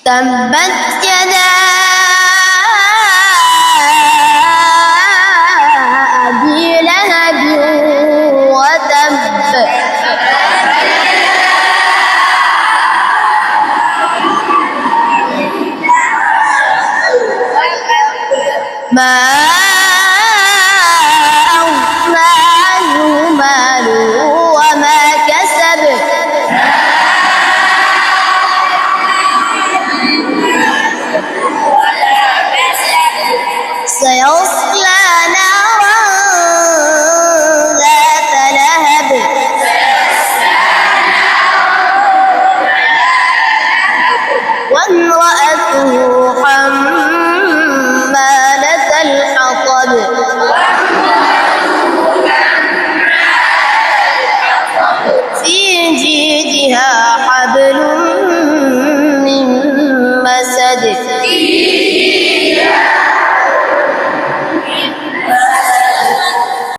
تبت يدا أبي لهب وتب ما أغنى عنه ماله وما كسب سيصلى نارا ذات لهب وامرأته حمالة الحطب في جيدها حبل